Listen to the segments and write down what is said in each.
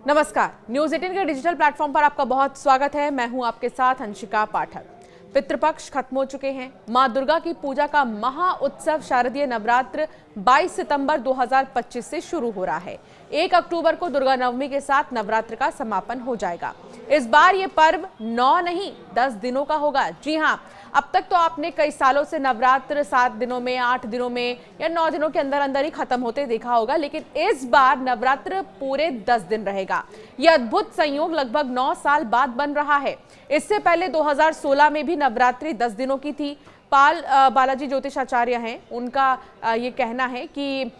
नमस्कार, न्यूज 18 के digital platform पर आपका बहुत स्वागत है। मैं हूं आपके साथ अंशिका पाठक। पितृपक्ष खत्म हो चुके हैं। मां दुर्गा की पूजा का महा उत्सव शारदीय नवरात्र 22 सितंबर 2025 से शुरू हो रहा है। 1 अक्टूबर को दुर्गा नवमी के साथ नवरात्र का समापन हो जाएगा। इस बार ये पर्व 9 नहीं 10 दिनों का होगा। जी हां, अब तक तो आपने कई सालों से नवरात्र 7 दिनों में, 8 दिनों में या 9 दिनों के अंदर अंदर ही खत्म होते देखा होगा, लेकिन इस बार नवरात्र पूरे 10 दिन रहेगा। यह अद्भुत संयोग लगभग 9 साल बाद बन रहा है। इससे पहले 2016 में भी नवरात्रि 10 दिनों की थी। पाल बालाजी ज्योतिषाचार्य हैं, उनका ये कहना है कि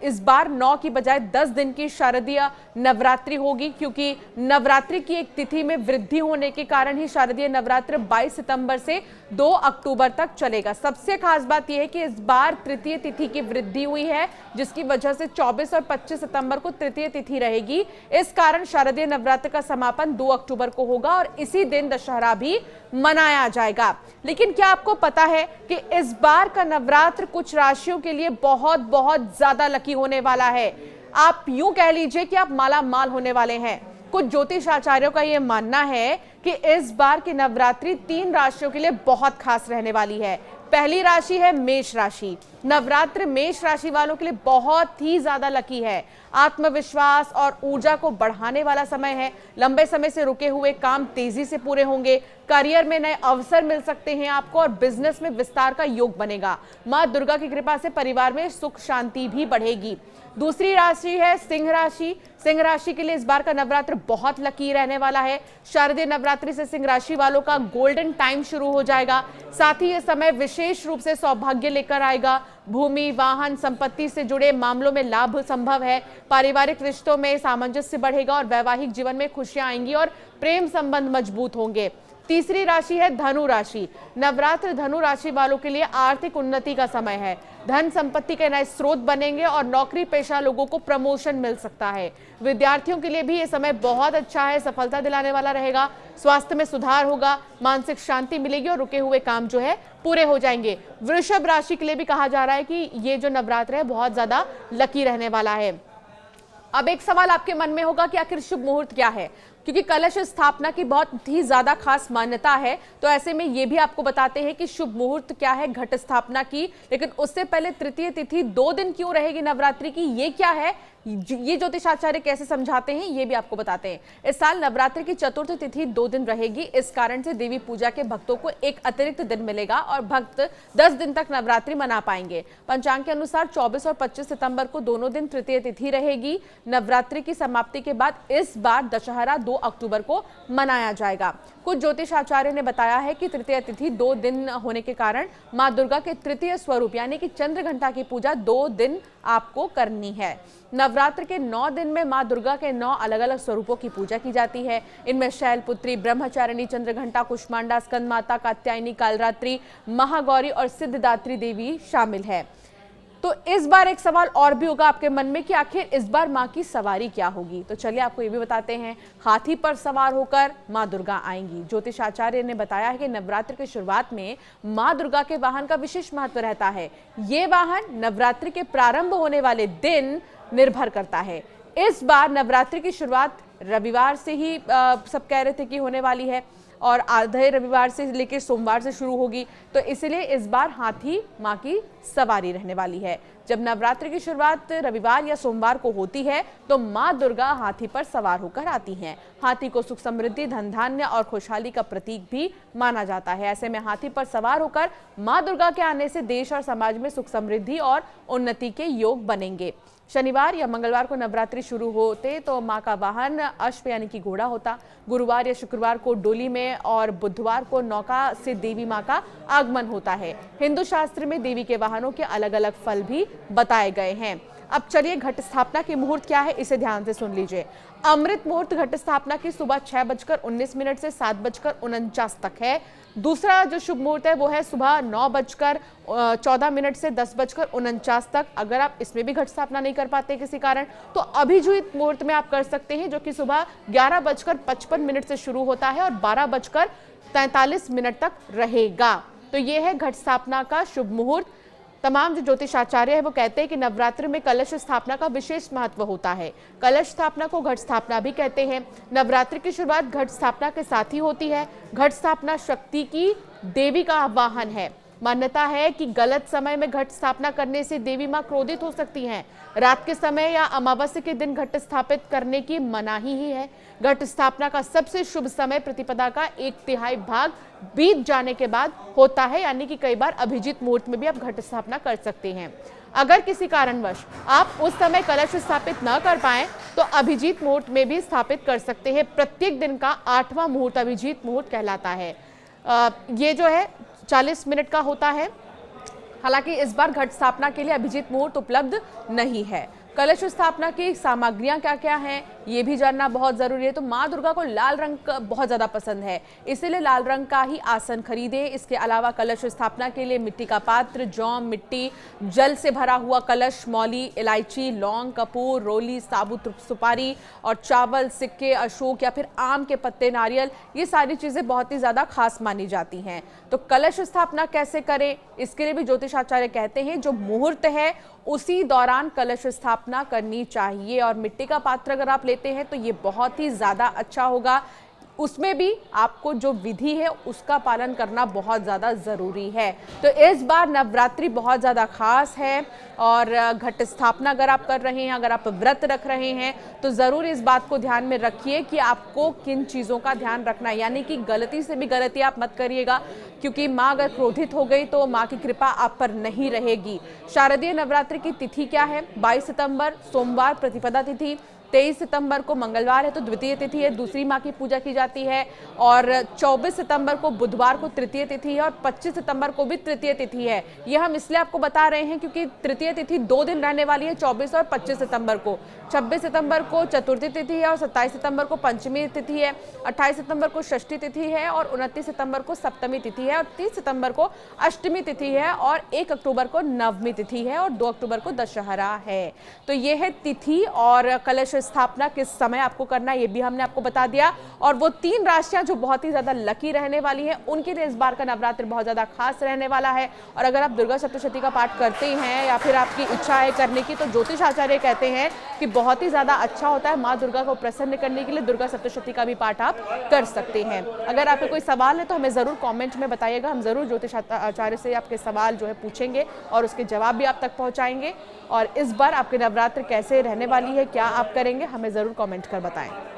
इस बार 9 की बजाय 10 दिन की शारदीय नवरात्रि होगी, क्योंकि नवरात्रि की एक तिथि में वृद्धि होने के कारण ही शारदीय नवरात्र 22 सितंबर से 2 अक्टूबर तक चलेगा। सबसे खास बात यह है कि इस बार तृतीय तिथि की वृद्धि हुई है, जिसकी वजह से 24 और 25 सितंबर को तृतीय तिथि रहेगी। इस कारण शारदीय नवरात्र का समापन 2 अक्टूबर को होगा और इसी दिन दशहरा भी मनाया जाएगा। लेकिन क्या आपको पता है कि इस बार का नवरात्र कुछ राशियों के लिए बहुत बहुत ज्यादा लकी होने वाला है। आप यूं कह लीजिए कि आप माला माल होने वाले हैं। कुछ ज्योतिष आचार्यों का यह मानना है कि इस बार की नवरात्रि 3 राशियों के लिए बहुत खास रहने वाली है। पहली राशि है मेष राशि। नवरात्र मेष राशि वालों के लिए बहुत ही ज्यादा लकी है। आत्मविश्वास और ऊर्जा को बढ़ाने वाला समय है। लंबे समय से रुके हुए काम तेजी से पूरे होंगे। करियर में नए अवसर मिल सकते हैं आपको और बिजनेस में विस्तार का योग बनेगा। मां दुर्गा की कृपा से परिवार में सुख शांति भी बढ़ेगी। दूसरी राशि है सिंह राशि। सिंह राशि के लिए इस बार का नवरात्र बहुत लकी रहने वाला है। शारदीय नवरात्रि से सिंह राशि वालों का गोल्डन टाइम शुरू हो जाएगा। साथ ही यह समय विशेष रूप से सौभाग्य लेकर आएगा। भूमि, वाहन, संपत्ति से जुड़े मामलों में लाभ संभव है। पारिवारिक रिश्तों में सामंजस्य बढ़ेगा और वैवाहिक जीवन में खुशियां आएंगी और प्रेम संबंध मजबूत होंगे। तीसरी राशि है धनु राशि। नवरात्र धनु राशि वालों के लिए आर्थिक उन्नति का समय है। धन संपत्ति के नए स्रोत बनेंगे और नौकरी पेशा लोगों को प्रमोशन मिल सकता है। विद्यार्थियों के लिए भी ये समय बहुत अच्छा है, सफलता दिलाने वाला रहेगा। स्वास्थ्य में सुधार होगा, मानसिक शांति मिलेगी और रुके हुए काम जो है पूरे हो जाएंगे। वृषभ राशि के लिए भी कहा जा रहा है कि ये जो नवरात्र है बहुत ज्यादा लकी रहने वाला है। अब एक सवाल आपके मन में होगा कि आखिर शुभ मुहूर्त क्या है, क्योंकि कलश स्थापना की बहुत ही ज्यादा खास मान्यता है। तो ऐसे में ये भी आपको बताते हैं कि शुभ मुहूर्त क्या है घट स्थापना की। लेकिन उससे पहले तृतीय तिथि 2 दिन क्यों रहेगी नवरात्रि की, ये क्या है, ये ज्योतिषाचार्य कैसे समझाते हैं, ये भी आपको बताते हैं। इस साल नवरात्रि की चतुर्थ तिथि 2 दिन रहेगी। इस कारण से देवी पूजा के भक्तों को एक अतिरिक्त दिन मिलेगा और भक्त 10 दिन तक नवरात्रि मना पाएंगे। पंचांग के अनुसार 24 और 25 सितंबर को दोनों दिन तृतीय तिथि रहेगी। नवरात्रि की समाप्ति के बाद इस बार दशहरा 2 अक्टूबर को मनाया जाएगा। कुछ ज्योतिष आचार्य ने बताया है कि तृतीय तिथि 2 दिन होने के कारण मां दुर्गा के तृतीय स्वरूप यानी कि चंद्र घंटा की पूजा 2 दिन आपको करनी है। नवरात्र के 9 दिन में मां दुर्गा के 9 अलग अलग स्वरूपों की पूजा की जाती है। इनमें शैलपुत्री, ब्रह्मचारिणी, चंद्रघंटा, कुष्मांडा, स्कंद माता, कात्यायनी, कालरात्रि, महागौरी और सिद्धदात्री देवी शामिल है। तो इस बार एक सवाल और भी होगा आपके मन में कि आखिर इस बार मां की सवारी क्या होगी। तो चलिए आपको ये भी बताते हैं। हाथी पर सवार होकर मां दुर्गा आएंगी। ज्योतिष आचार्य ने बताया है कि नवरात्र की शुरुआत में मां दुर्गा के वाहन का विशेष महत्व रहता है। ये वाहन नवरात्रि के प्रारंभ होने वाले दिन निर्भर करता है। इस बार नवरात्रि की शुरुआत रविवार से ही सब कह रहे थे कि होने वाली है और आधे रविवार से लेकर सोमवार से शुरू होगी। तो इसलिए इस बार हाथी मां की सवारी रहने वाली है। जब नवरात्रि की शुरुआत रविवार या सोमवार को होती है तो मां दुर्गा हाथी पर सवार होकर आती हैं। हाथी को सुख समृद्धि, धन धान्य और खुशहाली का प्रतीक भी माना जाता है। ऐसे में हाथी पर सवार होकर मां दुर्गा के आने से देश और समाज में सुख समृद्धि और उन्नति के योग बनेंगे। शनिवार या मंगलवार को नवरात्रि शुरू होते तो मां का वाहन अश्व यानी कि घोड़ा होता। गुरुवार या शुक्रवार को डोली में और बुधवार को नौका से देवी मां का आगमन होता है। हिंदू शास्त्र में देवी के वाहनों के अलग अलग फल भी बताए गए हैं। अब चलिए घट स्थापना के मुहूर्त क्या है, इसे ध्यान से सुन लीजिए। अमृत मुहूर्त घट स्थापना की सुबह 6:19 से 7:49 तक है। दूसरा जो शुभ मुहूर्त है वो है सुबह 9:14 से 10:49 तक। अगर आप इसमें भी घट स्थापना नहीं कर पाते किसी कारण तो अभिजीत मुहूर्त में आप कर सकते हैं, जो कि सुबह 11:55 से शुरू होता है और 12:43 तक रहेगा। तो ये है घट स्थापना का शुभ मुहूर्त। तमाम जो ज्योतिषाचार्य है वो कहते हैं कि नवरात्रि में कलश स्थापना का विशेष महत्व होता है। कलश स्थापना को घट स्थापना भी कहते हैं। नवरात्रि की शुरुआत घट स्थापना के साथ ही होती है। घट स्थापना शक्ति की देवी का आवाहन है। मान्यता है कि गलत समय में घट स्थापना करने से देवी मां क्रोधित हो सकती हैं। रात के समय या अमावस्या के दिन घट स्थापित करने की मनाही ही है। घट स्थापना का सबसे शुभ समय प्रतिपदा का 1/3 भाग बीत जाने के बाद होता है, यानी कि कई बार अभिजीत मुहूर्त में भी आप घट स्थापना कर सकते हैं। अगर किसी कारणवश आप उस समय कलश स्थापित न कर पाए तो अभिजीत मुहूर्त में भी स्थापित कर सकते हैं। प्रत्येक दिन का 8वां मुहूर्त अभिजीत मुहूर्त कहलाता है। ये जो है 40 मिनट का होता है। हालांकि इस बार घट स्थापना के लिए अभिजीत मुहूर्त उपलब्ध नहीं है। कलश स्थापना की सामग्रियां क्या क्या हैं ये भी जानना बहुत जरूरी है। तो माँ दुर्गा को लाल रंग बहुत ज्यादा पसंद है, इसीलिए लाल रंग का ही आसन खरीदे। इसके अलावा कलश स्थापना के लिए मिट्टी का पात्र, जौ, मिट्टी, जल से भरा हुआ कलश, मौली, इलायची, लौंग, कपूर, रोली, साबुत सुपारी और चावल, सिक्के, अशोक या फिर आम के पत्ते, नारियल, ये सारी चीजें बहुत ही ज्यादा खास मानी जाती हैं। तो कलश स्थापना कैसे करें इसके लिए भी ज्योतिषाचार्य कहते हैं जो मुहूर्त है उसी दौरान कलश स्थापना करनी चाहिए। और मिट्टी का पात्र अगर आप लेते हैं तो ये बहुत ही ज्यादा अच्छा होगा। उसमें भी आपको जो विधि है उसका पालन करना बहुत ज़्यादा ज़रूरी है। तो इस बार नवरात्रि बहुत ज़्यादा खास है और घट स्थापना अगर आप कर रहे हैं, अगर आप व्रत रख रहे हैं तो ज़रूर इस बात को ध्यान में रखिए कि आपको किन चीज़ों का ध्यान रखना है। यानी कि गलती से भी गलती आप मत करिएगा, क्योंकि माँ अगर क्रोधित हो गई तो माँ की कृपा आप पर नहीं रहेगी। शारदीय नवरात्रि की तिथि क्या है? 22 सितंबर सोमवार प्रतिपदा तिथि, 23 सितंबर को मंगलवार है तो द्वितीय तिथि है, दूसरी माँ की पूजा की जाती है। और 24 सितंबर को बुधवार को तृतीय तिथि है और 25 सितंबर को भी तृतीय तिथि है। ये हम इसलिए आपको बता रहे हैं क्योंकि तृतीय तिथि 2 दिन रहने वाली है, 24 और 25 सितंबर को। 26 सितंबर को चतुर्थी तिथि है और 27 सितंबर को पंचमी तिथि है, 28 सितंबर को षष्ठी तिथि है और 29 सितंबर को सप्तमी तिथि है और 30 सितंबर को अष्टमी तिथि है और 1 अक्टूबर को नवमी तिथि है और 2 अक्टूबर को दशहरा है। तो ये है तिथि और कलश स्थापना किस समय आपको करना है ये भी हमने आपको बता दिया। और वो 3 राशियां जो बहुत ही ज्यादा लकी रहने वाली हैं उनके लिए इस बार का नवरात्र बहुत ज्यादा खास रहने वाला है। और अगर आप दुर्गा सप्तशती का पाठ करते हैं या फिर आपकी इच्छा है करने की तो ज्योतिष आचार्य कहते हैं कि बहुत ही ज्यादा अच्छा होता है। माँ दुर्गा को प्रसन्न करने के लिए दुर्गा सप्तशती का भी पाठ आप कर सकते हैं। अगर आपके कोई सवाल है तो हमें जरूर कॉमेंट में बताइएगा, हम जरूर ज्योतिष आचार्य से आपके सवाल जो है पूछेंगे और उसके जवाब भी आप तक पहुंचाएंगे। और इस बार आपके नवरात्र कैसे रहने वाली है, क्या आप करेंगे, हमें ज़रूर कमेंट कर बताएं।